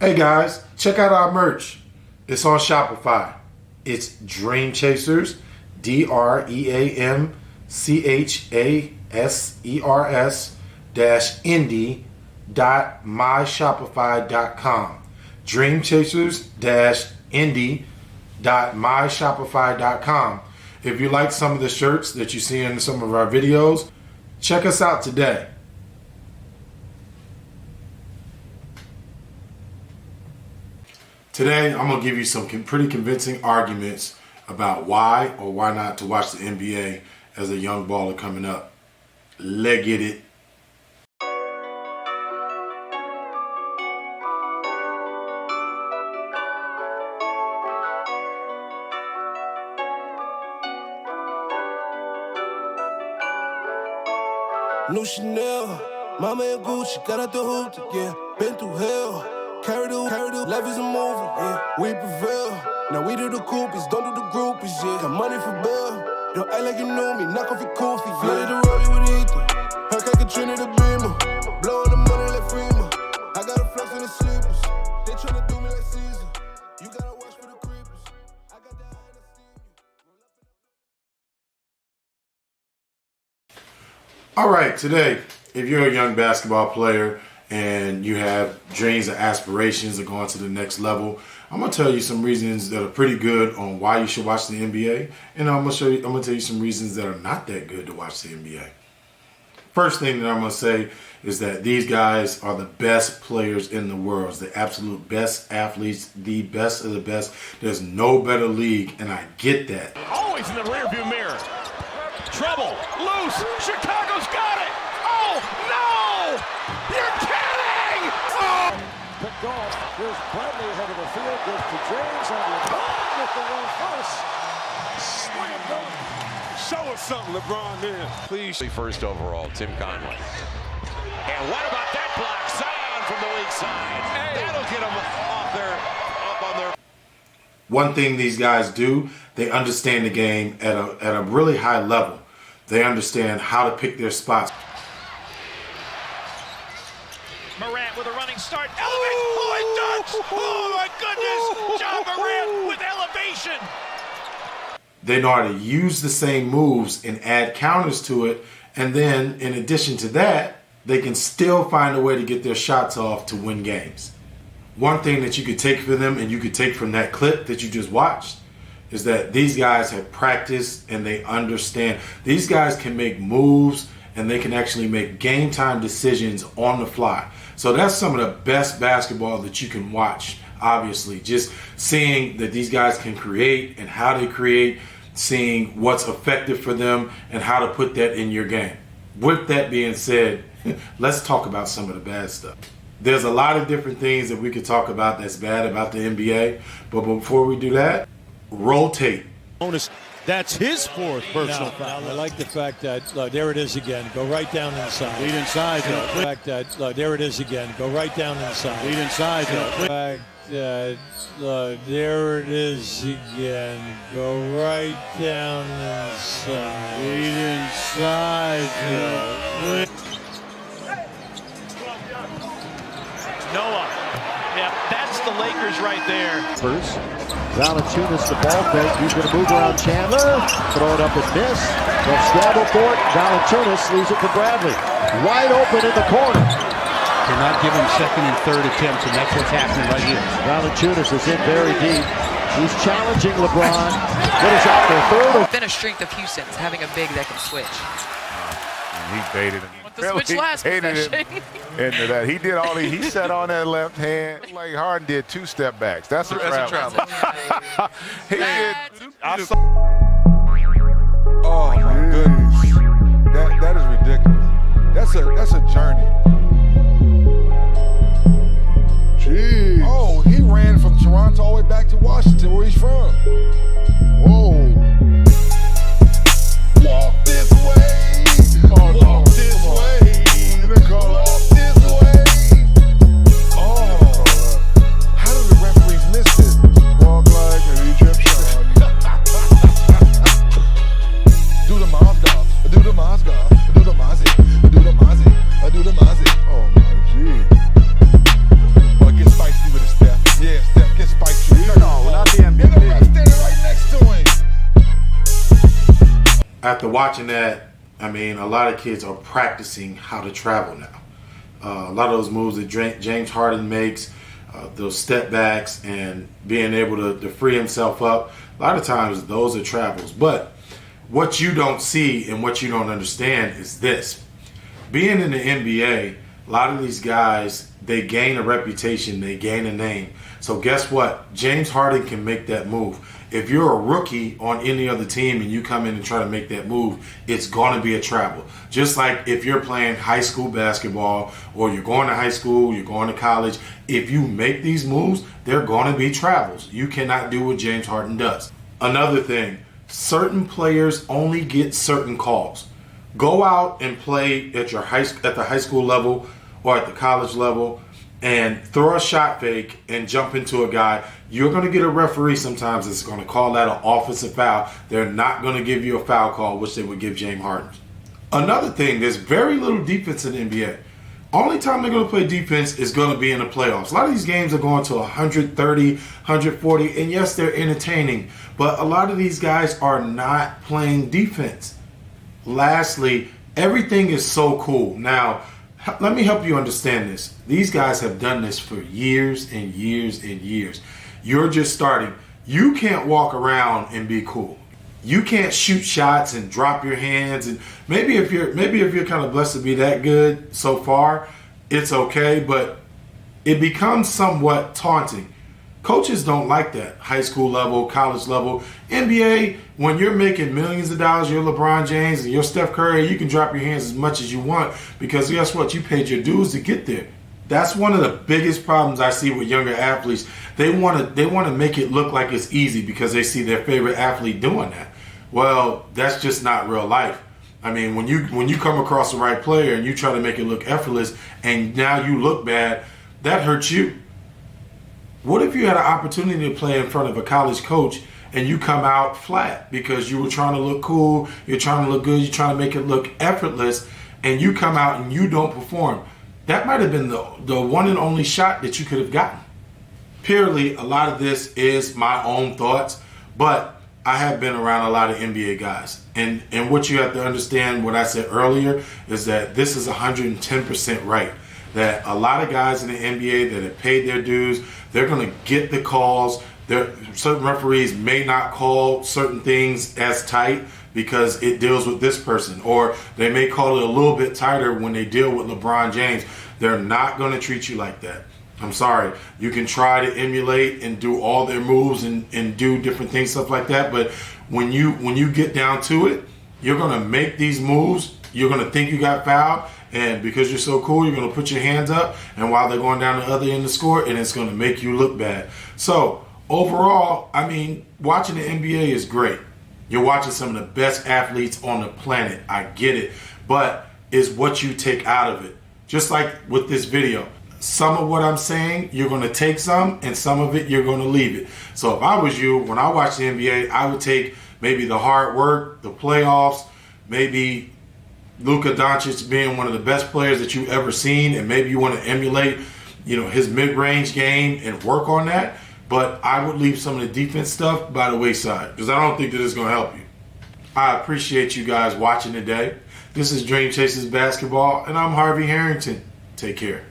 Hey guys, check out our merch. It's on Shopify. It's DreamChasers, DreamChasers-indie.myshopify.com. DreamChasers-indie.myshopify.com. If you like some of the shirts that you see in some of our videos, check us out today. Today, I'm going to give you some pretty convincing arguments about why or why not to watch the NBA as a young baller coming up. Let's get it. New Chanel, mama and Gucci, got out the hoop, yeah, been through hell. Carry the, life is a movie, yeah, we prevail. Now we do the groupies, don't do the groupies, yeah. Got money for bail, don't act like you know me, knock off your koofy. Flooded the rollie with Ethan, Hurricane Katrina the Beamer. Blowing the money like Freeman, I got a flex on the sleepers. They tryna do me like Caesar, you gotta watch for the creepers. I got that high to see you. All right, today, if you're a young basketball player and you have dreams and aspirations of going to the next level, I'm gonna tell you some reasons that are pretty good on why you should watch the NBA, and I'm gonna tell you some reasons that are not that good to watch the NBA. First thing that I'm gonna say is that these guys are the best players in the world, the absolute best athletes, the best of the best. There's no better league, and I get that. Always in the rearview mirror. Trouble, loose, Chicago's got it! Oh, no! You're kidding! Oh! Picked off, here's Bradley ahead of the field, goes to James, and LeBron with the run first. Slam dunk. Show us something, LeBron, then. Please. First overall, Tim Conley. And what about that block? Zion from the weak side. Hey. That'll get them up on their... One thing these guys do, they understand the game at a really high level. They understand how to pick their spots. Morant with a running start. Elevate! Oh, it dunks! Oh, my goodness! John Morant with elevation! They know how to use the same moves and add counters to it. And then, in addition to that, they can still find a way to get their shots off to win games. One thing that you could take from them and you could take from that clip that you just watched is that these guys have practiced and they understand. These guys can make moves and they can actually make game time decisions on the fly. So that's some of the best basketball that you can watch, obviously. Just seeing that these guys can create and how they create, seeing what's effective for them and how to put that in your game. With that being said, let's talk about some of the bad stuff. There's a lot of different things that we could talk about that's bad about the NBA, but before we do that, rotate. That's his fourth personal foul. I like the fact that, there it is again, go right down inside. Lead inside, though. The fact that, there it is again, go right down inside. Lead inside, though. The fact that, there it is again, go right down inside. Lead inside, though. Noah. Yeah, that's the Lakers right there. First, Valanciunas the ball fake. He's going to move around Chandler. Throw it up and miss. They'll scramble for it. Valanciunas leaves it to Bradley. Wide open in the corner. Cannot give him second and third attempts, and that's what's happening right here. Valanciunas is in very deep. He's challenging LeBron. What is out there? Third. It's been a strength of Houston's having a big that can switch. He baited him. The switch last possession. Into that. He did all he sat on that left hand. Like Harden did 2 step backs. That's a travel. He did. Oh my goodness. That is ridiculous. That's a journey. Jeez. Oh, he ran from Toronto all the way back to Washington, where he's from. Whoa. Walk this way. Walk this way. Walk this way. Oh. How did the referees miss this? Walk like an Egyptian. Do the Mozgov. Do the Mozgov. Do the Mozzie. Do the Mozzie. Do the Mozzie. Oh my G. Well, get spicy with his after watching that, I mean, a lot of kids are practicing how to travel now. A lot of those moves that James Harden makes, those step backs and being able to free himself up, a lot of times those are travels. But what you don't see and what you don't understand is this. Being in the NBA, a lot of these guys, they gain a reputation, they gain a name. So guess what? James Harden can make that move. If you're a rookie on any other team and you come in and try to make that move, it's going to be a travel. Just like if you're playing high school basketball or you're going to high school, you're going to college, if you make these moves, they're going to be travels. You cannot do what James Harden does. Another thing, certain players only get certain calls. Go out and play at the high school level or at the college level and throw a shot fake and jump into a guy. You're going to get a referee sometimes that's going to call that an offensive foul. They're not going to give you a foul call, which they would give James Harden. Another thing, there's very little defense in the NBA. Only time they're going to play defense is going to be in the playoffs. A lot of these games are going to 130, 140, and yes, they're entertaining, but a lot of these guys are not playing defense. Lastly, everything is so cool. Now, let me help you understand this. These guys have done this for years and years and years. You're just starting. You can't walk around and be cool. You can't shoot shots and drop your hands. And maybe if you're kind of blessed to be that good so far, it's okay. But it becomes somewhat taunting. Coaches don't like that. High school level, college level, NBA. When you're making millions of dollars, you're LeBron James and you're Steph Curry, you can drop your hands as much as you want because guess what? You paid your dues to get there. That's one of the biggest problems I see with younger athletes. They want to make it look like it's easy because they see their favorite athlete doing that. Well, that's just not real life. I mean, when you come across the right player and you try to make it look effortless and now you look bad, that hurts you. What if you had an opportunity to play in front of a college coach and you come out flat because you were trying to look cool, you're trying to look good, you're trying to make it look effortless, and you come out and you don't perform? That might have been the one and only shot that you could have gotten. Purely, a lot of this is my own thoughts, but I have been around a lot of NBA guys. And what you have to understand, what I said earlier, is that this is 110% right. That a lot of guys in the NBA that have paid their dues, they're going to get the calls. Certain referees may not call certain things as tight because it deals with this person, or they may call it a little bit tighter when they deal with LeBron James. They're not going to treat you like that. I'm sorry. You can try to emulate and do all their moves and do different things, stuff like that, but when you get down to it, you're going to make these moves. You're going to think you got fouled, and because you're so cool, you're going to put your hands up, and while they're going down the other end of the score, and it's going to make you look bad. So overall, I mean, watching the NBA is great. You're watching some of the best athletes on the planet. I get it. But it's what you take out of it. Just like with this video. Some of what I'm saying, you're going to take some, and some of it, you're going to leave it. So if I was you, when I watch the NBA, I would take maybe the hard work, the playoffs, maybe Luka Doncic being one of the best players that you've ever seen, and maybe you want to emulate, his mid-range game and work on that. But I would leave some of the defense stuff by the wayside because I don't think that it's going to help you. I appreciate you guys watching today. This is DreamChasers Basketball, and I'm Harvey Harrington. Take care.